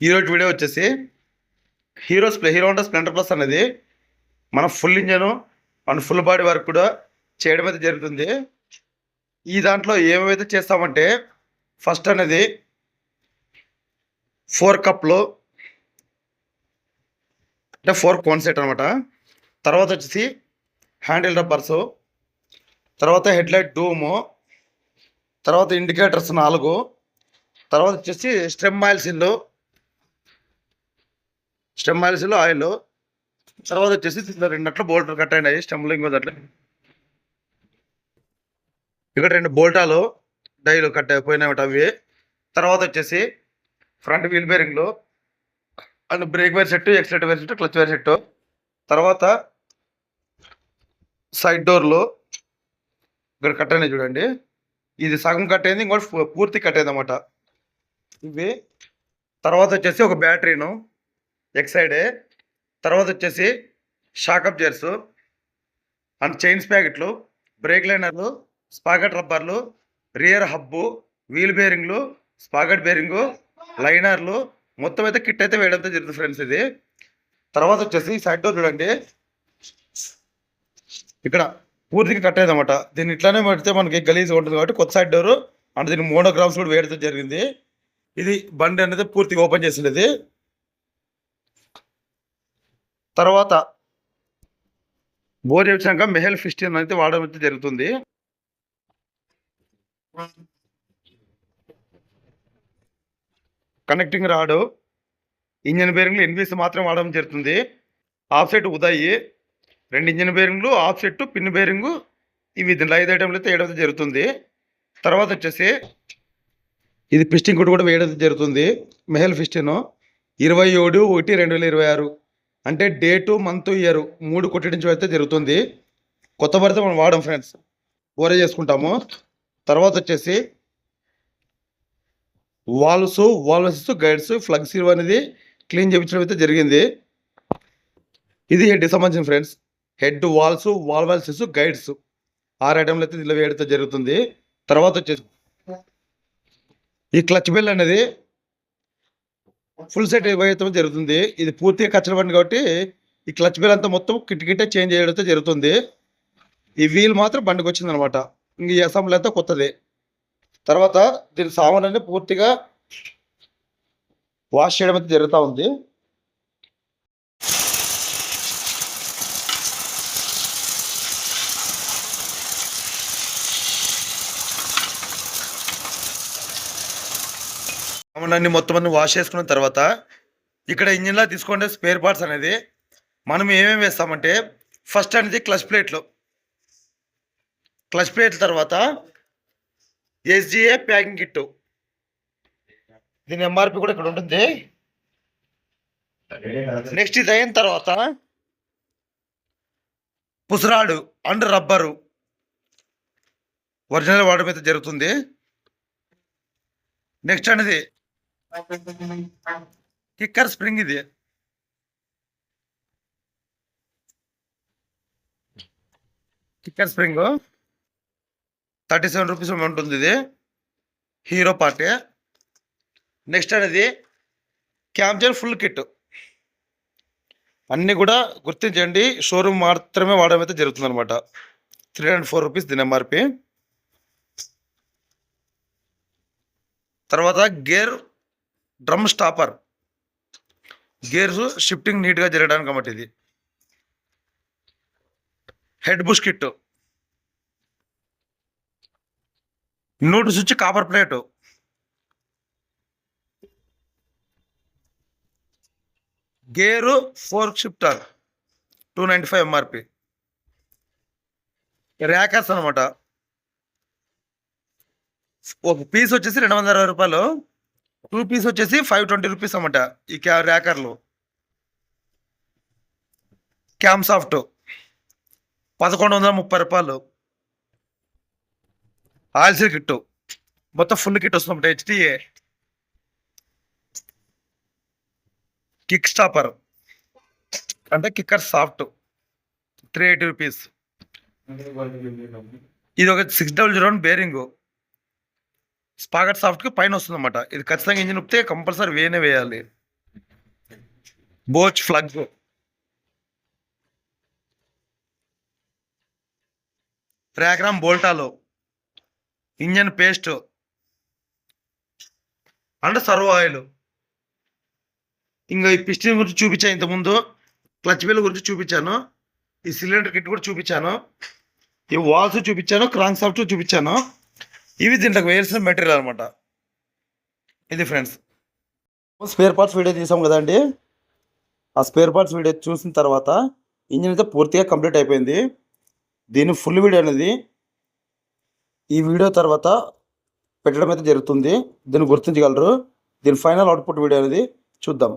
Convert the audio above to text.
ఈరోజు వీడియో వచ్చేసి hero Honda Splendor plus అనేది మన full engine and full body work కూడా చేయడం అయితే జరుగుతుంది. ఈ దాంట్లో ఏమైతే చేస్తామంటే ఫస్ట్ అనేది 4 కప్లు అంటే 4 కోన్ సెట్ అనమాట. తర్వాత వచ్చేసి హ్యాండిల్ రబ్బర్సు, తర్వాత హెడ్లైట్ డూము, తర్వాత ఇండికేటర్స్ 4, తర్వాత వచ్చేసి స్టెమ్ ఆయిల్స్ ఆయిల్, తర్వాత వచ్చేసి 2 అట్లా బోల్ట్లు కట్ అయినాయి స్టెమ్లో. ఇంకో దాంట్లో ఇక్కడ 2 బోల్టాలు డైలు కట్ అయిపోయినాయి అవి. తర్వాత వచ్చేసి ఫ్రంట్ వీల్ బేరింగ్లు and brake wire set, accelerator wire set, clutch wire set, తర్వాత సైడ్ డోర్లు ఇక్కడ కట్ అయినాయి చూడండి. ఇది సగం కట్ అయింది, ఇంకోటి పూర్తి కట్ అయింది అన్నమాట ఇవి. తర్వాత వచ్చేసి ఒక బ్యాటరీను ఎక్సైడే, తర్వాత వచ్చేసి షాక్ అబ్జర్స్ అండ్ చైన్స్ ప్యాకెట్లు, బ్రేక్ లైనర్లు, స్పాకెట్ రబ్బర్లు, రియర్ హబ్బు, వీల్ బేరింగ్లు, స్పాకెట్ బేరింగు, లైనర్లు, మొత్తం అయితే కిట్ అయితే వేయడంతో జరుగుతుంది ఫ్రెండ్స్ ఇది. తర్వాత వచ్చేసి సైడ్ డోర్ చూడండి, ఇక్కడ పూర్తిగా కట్ అయింది అనమాట. దీన్ని ఇట్లానే పెడితే మనకి గలీజ్గా ఉంటుంది కాబట్టి కొత్త సైడ్ డోరు అంటే దీనికి మోనోగ్రామ్స్ కూడా వేయడం జరిగింది. ఇది బండి అనేది పూర్తిగా ఓపెన్ చేసింది. తర్వాత బోర్ చేసినాక మెహల్ 15 అయితే వాడడం అయితే జరుగుతుంది. కనెక్టింగ్ రాడు, ఇంజన్ బేరింగ్లు ఎన్బీఎస్ మాత్రం వాడడం జరుగుతుంది. ఆఫ్ సెట్ ఉదయ్ 2 ఇంజన్ బేరింగ్లు, ఆఫ్ సెట్ పిన్ బేరింగు, ఇవి దీంట్లో 5 ఐటెంలు అయితే వేయడం జరుగుతుంది. తర్వాత వచ్చేసి ఇది పిస్టింగ్ కూడా వేయడం జరుగుతుంది. మెహల్ 15 27/1/2026 అంటే డేటు, మంత్, ఇయర్ 3 కొట్టించడం అయితే జరుగుతుంది. కొత్త భరితే మనం వాడడం ఫ్రెండ్స్, ఓరే చేసుకుంటాము. తర్వాత వచ్చేసి వాల్వ్స్ గైడ్స్ ఫ్లగ్ సీల్ అనేది క్లీన్ చేయించడం అయితే జరిగింది. ఇది హెడ్కి సంబంధించిన ఫ్రెండ్స్. హెడ్, వాల్వ్స్ గైడ్స్ 6 ఐటెంలు అయితే దీనిలో వేయడం జరుగుతుంది. తర్వాత వచ్చేసి ఈ క్లచ్ బెల్ అనేది ఫుల్ సెట్ వేయడం జరుగుతుంది. ఇది పూర్తిగా కచ్చల బండి కాబట్టి ఈ క్లచ్ బెల్ అంతా మొత్తం కిట్టే చేంజ్ చేయడం జరుగుతుంది. ఈ వీల్ మాత్రం బండికి వచ్చింది అనమాట. ఇంక ఈ అసెంబ్లీ అంతా కొత్తది. తర్వాత దీని సామాన్ అనేది పూర్తిగా వాష్ చేయడం అయితే జరుగుతూ ఉంది. సామాన్ అన్ని మొత్తం అన్ని వాష్ చేసుకున్న తర్వాత ఇక్కడ ఇంజిన్లో తీసుకుంటే స్పేర్ పార్ట్స్ అనేది మనం ఏమేమి వేస్తామంటే ఫస్ట్ అనేది క్లచ్ ప్లేట్లు తర్వాత ఎస్జిఏ ప్యాకింగ్ కిట్, దీని ఎంఆర్పి కూడా ఇక్కడ ఉంటుంది. నెక్స్ట్ ఇది అయిన తర్వాత పుసరాడు అండ్ రబ్బరు ఒరిజినల్ వాడడం అయితే జరుగుతుంది. నెక్స్ట్ అనేది కిక్కర్ స్ప్రింగ్, ఇది కిక్కర్ స్ప్రింగ్ 37 రూపీస్ ఉంటుంది. ఇది హీరో పార్టీ. నెక్స్ట్ అనేది క్యామ్జర్ ఫుల్ కిట్, అన్నీ కూడా గుర్తించండి, షోరూమ్ మాత్రమే వాడడం అయితే జరుగుతుంది అనమాట. 304 రూపీస్ దీని ఎంఆర్పి. తర్వాత gear drum stopper, gears shifting నీట్గా జరగడానికి అన్నమాట ఇది. హెడ్ బుష్ కిట్, నూట్ switch copper plate, gear fork shifter 295 MRP. ర్యాకర్స్ అనమాట, ఒక పీస్ వచ్చేసి 260 రూపాయలు, 2 పీస్ వచ్చేసి 520 రూపీస్ అనమాట. ఈ ర్యాకర్లు. క్యామ్ సాఫ్ట్ 1130 రూపాయలు. ఆయిల్ సీల్ కిట్ మొత్తం ఫుల్ కిట్ వస్తుందన్నమాట. హెచ్డిఏ కిక్ స్టాపర్ అంటే కిక్కర్ సాఫ్ట్ 380 రూపీస్. ఇది ఒక 600 బేరింగు, స్పాకెట్ సాఫ్ట్కి పైన వస్తుంది అన్నమాట. ఇది ఖచ్చితంగా ఇంజిన్ ఉప్పితే కంపల్సరీ వేయనే వేయాలి. బోచ్ ఫ్లగ్, ర్యాగ్రామ్ బోల్టాలు, engine paste and servo oil. ఇంకా ఈ పిస్టన్ గురించి చూపించాను ఇంతకుముందు, క్లచ్ బెల్ గురించి చూపించాను, ఈ సిలిండర్ కిట్ కూడా చూపించాను, ఈ వాల్స్ చూపించాను, క్రాంక్ సాఫ్ట్ చూపించాను. ఇవి దీంట్లోకి వేయాల్సిన మెటీరియల్ అనమాట. ఇది ఫ్రెండ్స్, స్పేర్ పార్ట్స్ వీడియో తీసాం కదండి. ఆ స్పేర్ పార్ట్స్ వీడియో చూసిన తర్వాత ఇంజిన్ అయితే పూర్తిగా కంప్లీట్ అయిపోయింది. దీని ఫుల్ వీడియో అనేది ఈ వీడియో తర్వాత పెట్టడం అయితే జరుగుతుంది. దీన్ని గుర్తించగలరు. దీని ఫైనల్ అవుట్పుట్ వీడియో అనేది చూద్దాం.